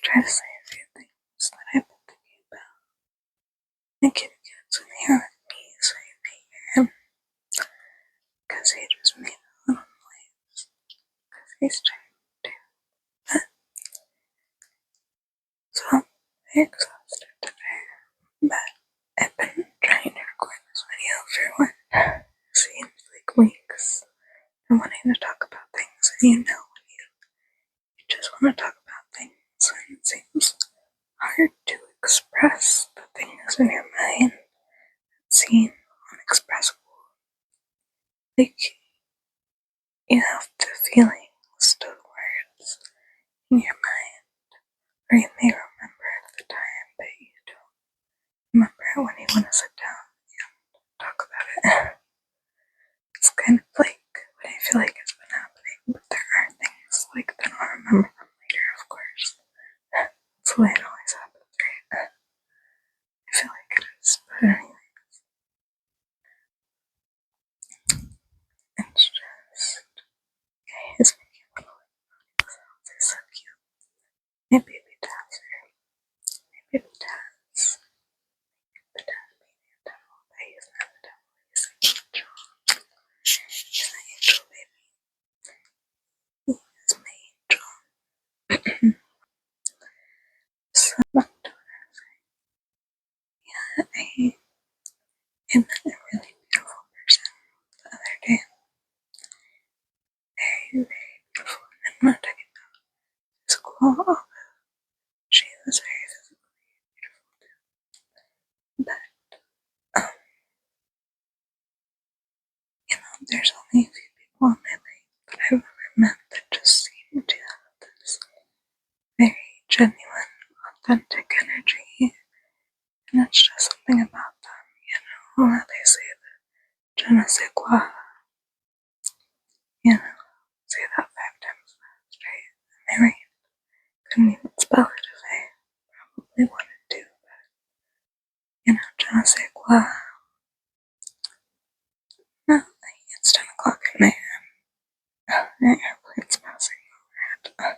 try to say a few things that I've been thinking about. My kitty cat's in here with me, so you may hear him. Because he just made a little noise. Because he's trying to. But, so, I'm very exhausted today. But I've been trying to record this video for what seems like weeks. I'm wanting to talk about things, and you know when you just want to talk about things, and it seems hard to express the things in your mind that seem unexpressible. Like, you have the feelings to the words in your mind, or you may remember the time, but you don't remember it when you want to sit down and talk about it. It's kind of like what I feel like has been happening, but there are things like that I'll remember them later, of course. That's the way it always happens, right? I feel like it is, but anyway. It's just, he's making little sounds. They're so cute. My baby Taz here. My baby Taz. The Taz baby, the devil. But he's not the devil. He's an angel. He's an angel baby. He is my angel. So back to what I was saying. Yeah, I met a really beautiful person the other day. Very, very beautiful. I'm not talking about physical, although she was very physically beautiful too. But, there's only a few people in my life that I've ever met that just seem to have this very genuine, authentic energy. And it's just something about them, how they say the je ne sais quoi. Say that 5 times fast, right? Am I right? Couldn't even spell it if I probably wanted to, but, je ne sais quoi. No, it's 10 o'clock at night. An airplane's passing overhead.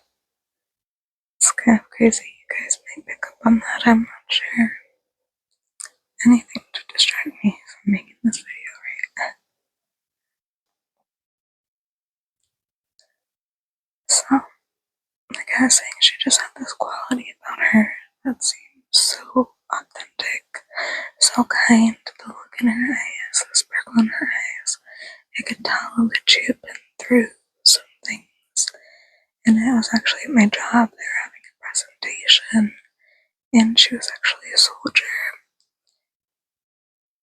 It's kind of crazy. You guys may pick up on that, I'm not sure. Anything to distract me from making this video, right? So, like I was saying, she just had this quality about her that seemed so authentic, so kind. The look in her eyes, the sparkle in her eyes. I could tell that she had been through some things. And it was actually at my job. They were having a presentation, and she was actually a soldier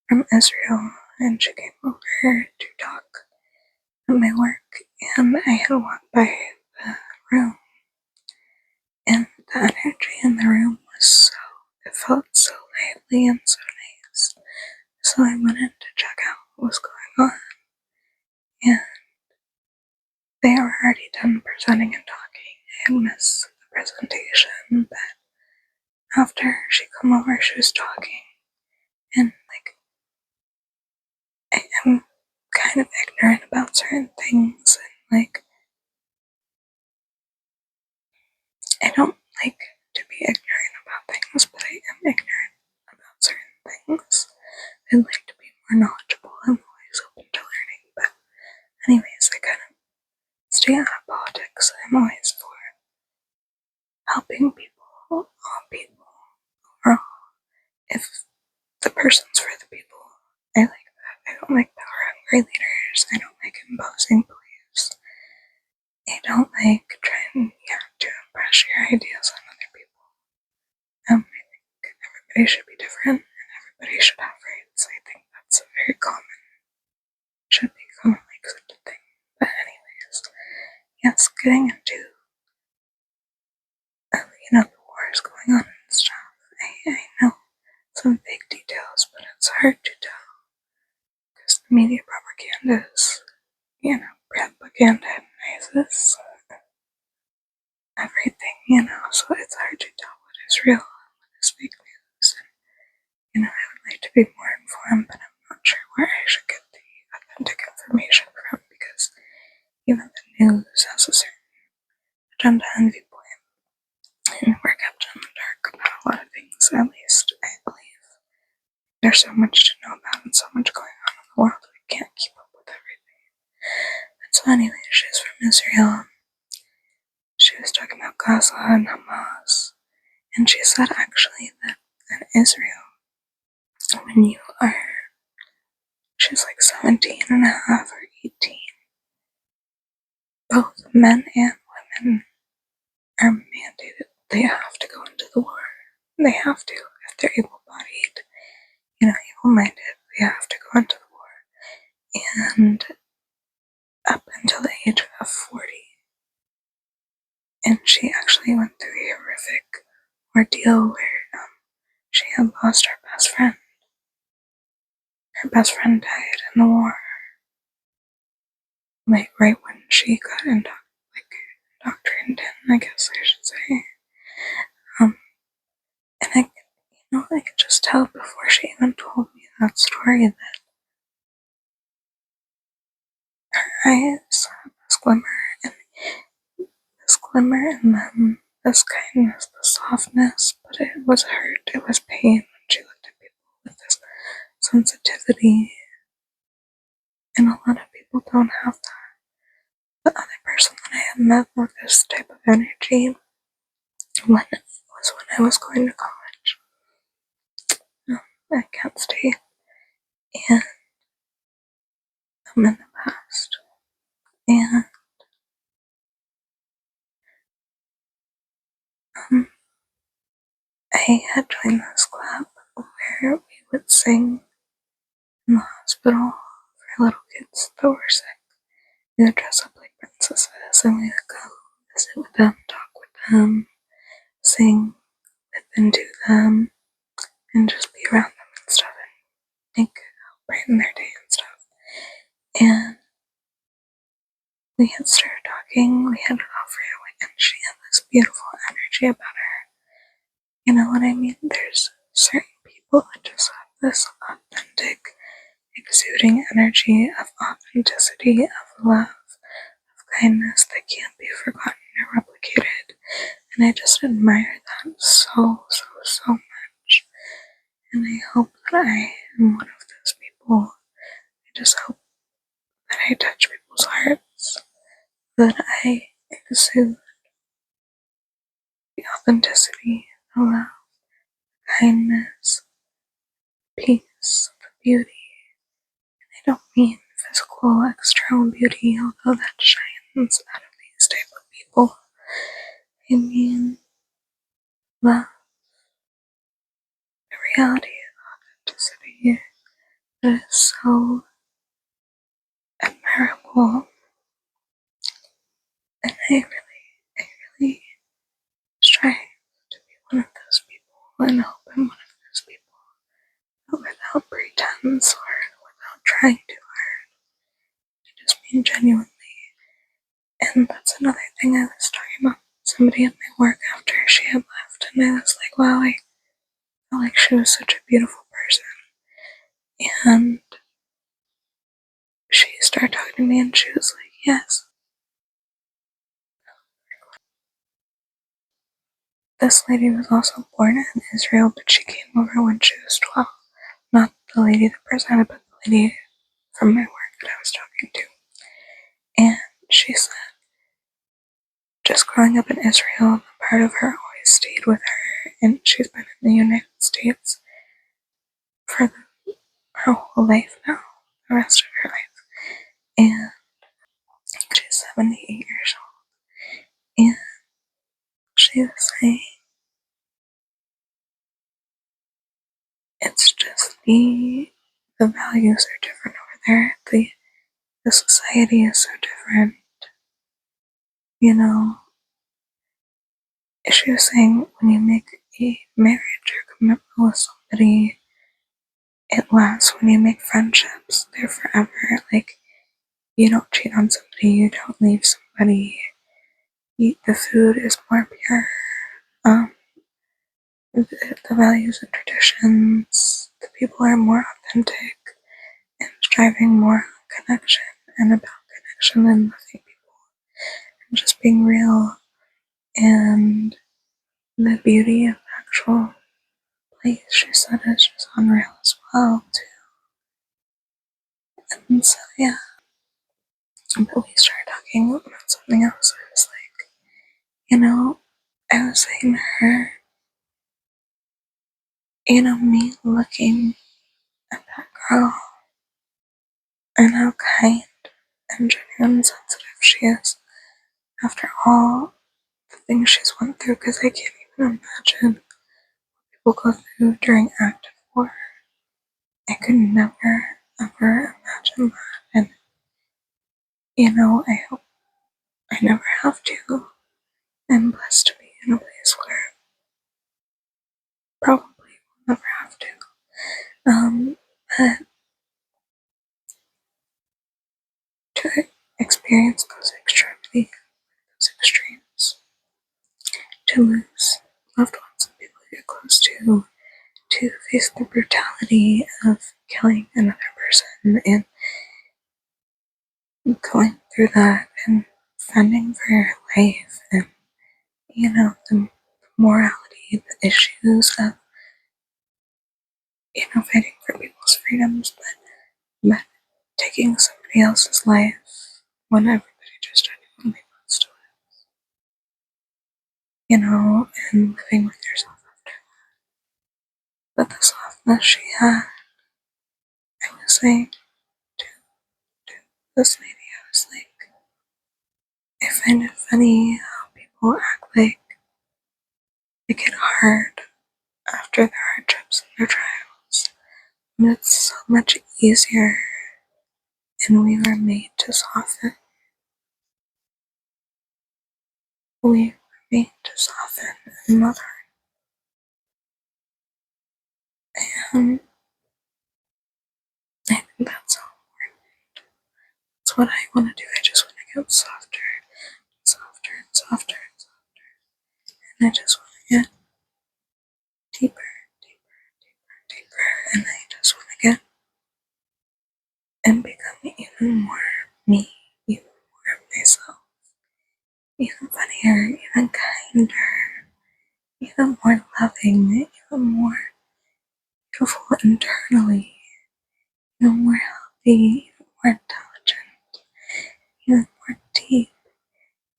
from Israel, and she came over to talk at my work, and I had walked by the room, and the energy in the room was it felt so lively and so nice. So I went in to check out what was going on, and they were already done presenting and talking. I had missed the presentation, but after she come over, she was talking, and I am kind of ignorant about certain things, and I don't like to be ignorant about things, but I am ignorant about certain things. I'd like to be more knowledgeable. I'm always open to learning, but anyways, I kind of stay out of politics. I'm always for helping people, all people, overall. If the person's for the people, I like that. I don't like power-hungry leaders. I don't like imposing beliefs. I don't like trying to impress your ideas on other people. I think everybody should be different, and everybody should have rights. I think that's a very should be commonly accepted thing. But anyways, yes, getting into, the wars going on and stuff. I know some big details, but it's hard to tell because the media propaganda is, propagandaizes everything, so it's hard to tell what is real and what is fake news. And, I would like to be more informed, but I'm not sure where I should get the authentic information from because even the news has a certain agenda and viewpoint, and we're kept there's so much to know about and so much going on in the world, we can't keep up with everything. And so anyway, she's from Israel. She was talking about Gaza and Hamas. And she said actually that in Israel, when you are, she's like 17 and a half or 18, both men and women are mandated. They have to go into the war. They have to. If they're able-bodied, able-minded, they have to go into the war. And up until the age of 40. And she actually went through a horrific ordeal where she had lost her best friend. Her best friend died in the war. Like right when she got indoctrinated in, I guess I should say. And I could just tell before she even told me that story that her eyes had this glimmer in them, this kindness, this softness, but it was hurt, it was pain when she looked at people with this sensitivity. And a lot of people don't have that. The other person that I had met with this type of energy when I was going to college. I can't stay. And I'm in the past. And I had joined this club where we would sing in the hospital for little kids that were sick. We would dress up like princesses and we would go visit with them, talk with them, sing with and to them, and just be around them and stuff and help brighten their day and stuff. And we had started talking, we had it all for a week, and she had this beautiful energy about her. You know what I mean? There's certain people that just have this authentic, exuding energy of authenticity, of love, of kindness that can't be forgotten or replicated. And I just admire that so much. And I hope that I am one of those people. I just hope that I touch people's hearts, that I exude the authenticity, the love, the kindness, peace, the beauty. I don't mean physical, external beauty, although that shines out of these type of people. I mean love, the reality of authenticity that is so admirable. And I really strive to be one of those people, and hope I'm one of those people, but without pretense or without trying too hard. I just mean genuinely. And that's another thing I was talking about somebody at my work after she had left, and I was like, wow, I felt like she was such a beautiful person. And she started talking to me and she was like, yes. This lady was also born in Israel, but she came over when she was 12. Not the lady that presented, but the lady from my work that I was talking to. And she said, just growing up in Israel, the part of her always stayed with her, and she's been in the United States for her whole life now, the rest of her life. And she's 78 years old. And she was saying, it's just the values are different over there. The society is so different. You know, she was saying when you make a marriage or commitment with somebody, it lasts. When you make friendships, they're forever. Like, you don't cheat on somebody, you don't leave somebody. The food is more pure. The values and traditions, the people are more authentic and striving more on connection and about connection than loving people and just being real. And the beauty of the actual place, she said, is just unreal as well too. And so yeah, but we started talking about something else. I was like, I was saying to her, me looking at that girl and how kind and genuine and sensitive she is after all the things she's went through, because I can't even imagine people go through during active war. I could never, ever imagine that. And, I hope I never have to. I'm blessed to be in a place where I probably will never have to. But to experience those extremes, to lose loved ones and people you get close to face the brutality of killing another person and going through that and fending for your life and, the morality, the issues of, fighting for people's freedoms, but taking somebody else's life when everybody just genuinely wants to live, and living with yourself after. But the softness she had, I was saying to this lady, I was like, I find it funny how people act like they get hard after their hardships and their trials. And it's so much easier, and we were made to soften. We were made to soften and mother. And I think that's so important. That's what I want to do. I just want to get softer, softer, and softer, and softer. And I just want to get deeper, deeper, deeper, deeper. And I just want to get and become even more me, even more of myself, even funnier, even kinder, even more loving, even more beautiful internally, even more healthy, even more intelligent, even more deep,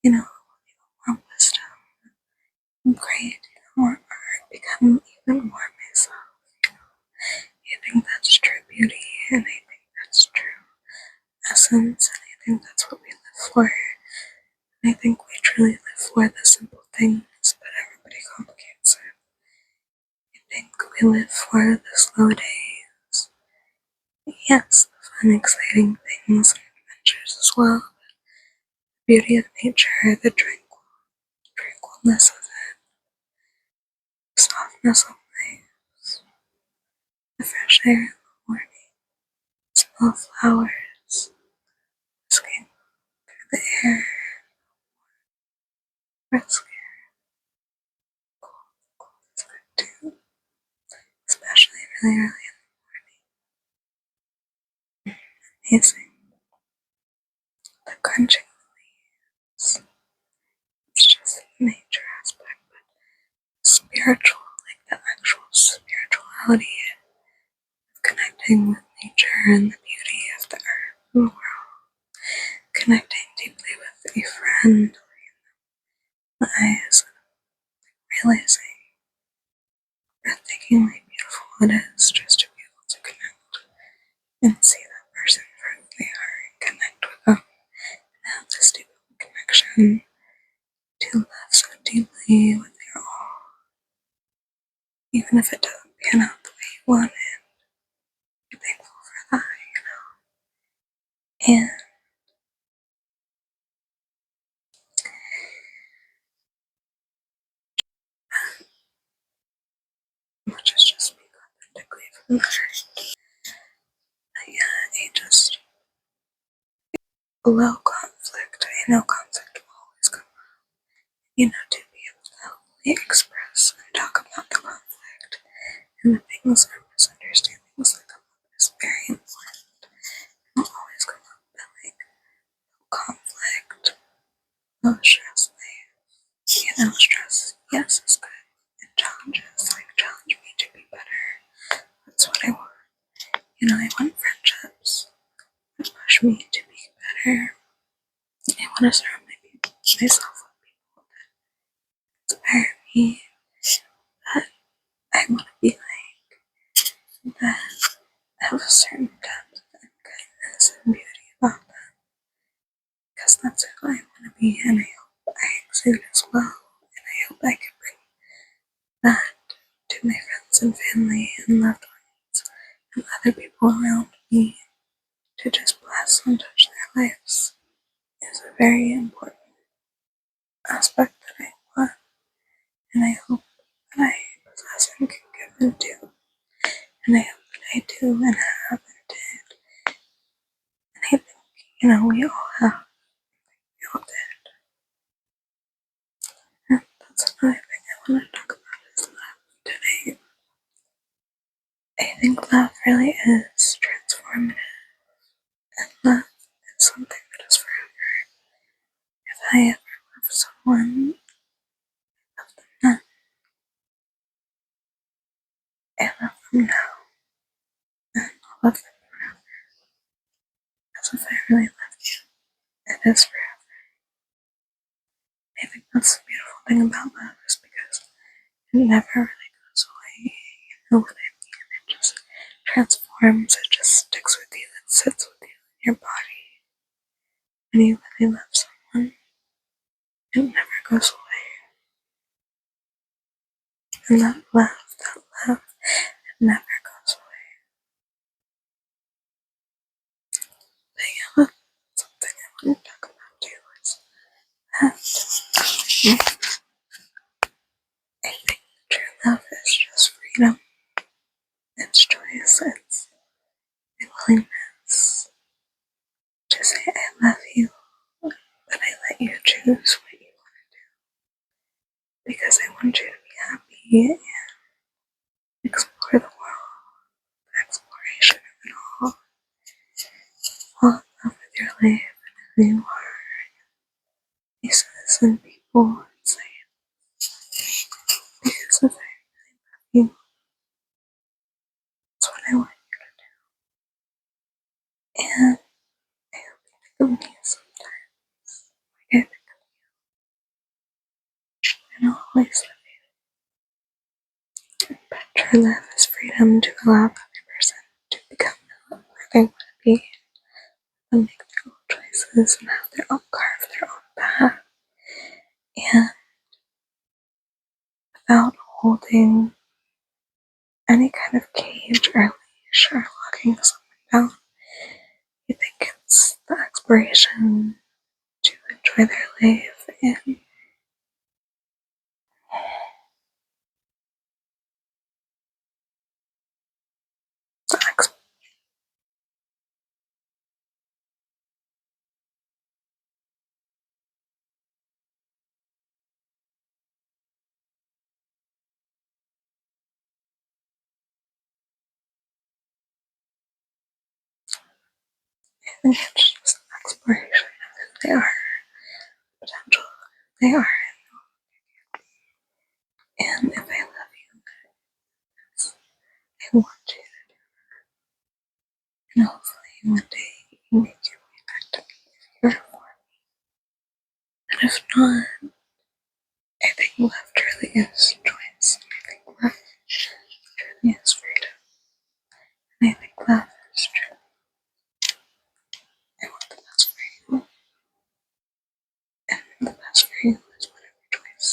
even more wisdom, and great, even more art, become even more myself. I think that's true beauty, and I think that's true essence, and I think that's what we live for. And I think we truly live for the simple things, but everybody complicates it. I think we live for the slow days. Yes, the fun, exciting things and adventures as well. The beauty of nature, the tranquilness of it, the softness of waves, the fresh air in the morning, the smell of flowers, whisking through the air, brisk air, cold is good too, especially really early in the morning. Amazing. The crunching of leaves. It's just the nature aspect, but spiritual, like the actual spirituality of connecting with nature and the beauty of the earth and the world, connecting deeply with a friend, the eyes, realizing breathtakingly beautiful it is just to be able to connect and see that person for who they are and connect with them and have this deep connection to love so deeply with your all, even if it doesn't pan out the way you want it. You're thankful for that. And much as just speak authentically from the heart. Yeah, I just low conflict. I know conflict will always come up. To be able to healthily express and talk about the conflict and the things or misunderstandings that come up is very important. It will always come up, but like conflict, no stress there. Stress, yes, is good. And challenges, like challenge me to be better. That's what I want. push me to be better. I want to surround myself with people that inspire me, that I want to be like, that have a certain depth and kindness and beauty about them. Because that's who I want to be, and I hope I exude as well. And I hope I can bring that to my friends and family and loved ones and other people around me, to just bless and touch their lives is a very important aspect that I want, and I hope that I possess and can give and do. And I hope that I do and have and did. And I think, we all have, we all did. And that's another thing I want to talk about is love today. I think love really is transformative, and love is something that is forever. If I ever love someone, I love them then. I love them now, and I'll love them forever. As if I really loved you, it is forever. I think that's the beautiful thing about love, is because it never really goes away. You know what I mean? It just transforms, it just sticks with you, it sits with you in your body. When you really love someone, it never goes away. And that love, it never goes away. But yeah, that's something I want to talk about too, is that I think true love is just freedom. It's choice, it's the willingness to say I love you, but I let you choose what you want to do. Because I want you to be happy and explore the world, the exploration of it all. Fall in love with your life and who you are, places and people and sights. Because if I love you, that's what I want you to do. And I hope you think of me sometimes. Like I think of you, and I'll always love you. But true love is freedom to allow the other person to become who they want to be, and make their own choices and have their own carve their own path. And without holding any kind of cage or leash or locking someone down, you think it's the exploration to enjoy their life and the I think it's just the exploration of who they are, potential of who they are. And if I love you, I want you, and hopefully one day you make your way back to me if you're for me. And if not, I think love truly is choice. I think love truly is freedom. And I think love is true. I want the best for you. And the best for you is whatever choice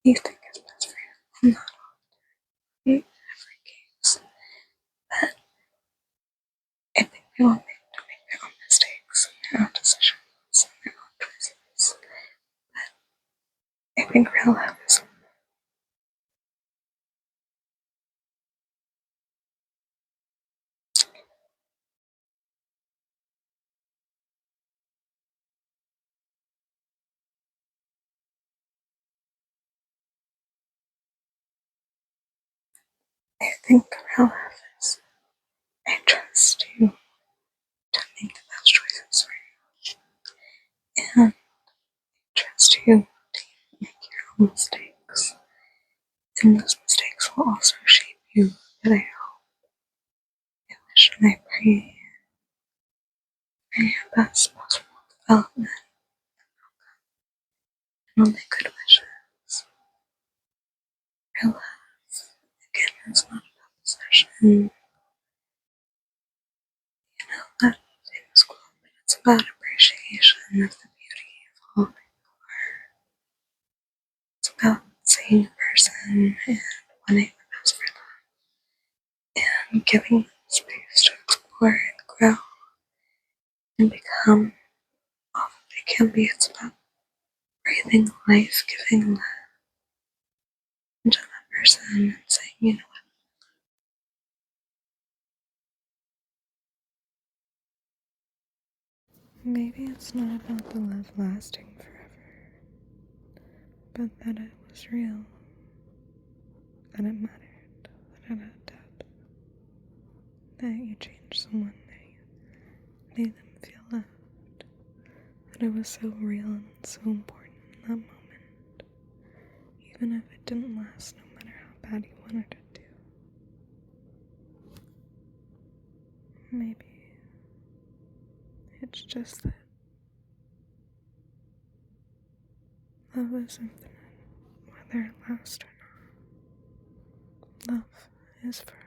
you think is best for you. Not in every case. But I think we all make their own mistakes and their own decisions and their own choices. But I think real love is, I think real love is, I trust you to make the best choices for you. And I trust you to make your own mistakes. And those mistakes will also shape you. But I hope, I wish, and I pray for your best possible development and only good wishes. Real love, again, is not about possession. You know that famous quote, but it's about appreciation of the beauty of all that you are. It's about seeing a person and wanting the best for them and giving them space to explore and grow and become all that they can be. It's about breathing life, giving love into that person and saying, you know what? Maybe it's not about the love lasting forever, but that it was real, that it mattered, that it had depth, that you changed someone, that you made them feel loved, that it was so real and so important in that moment, even if it didn't last no matter how bad you wanted it to. Maybe it's just that love is infinite, whether it lasts or not. Love is forever.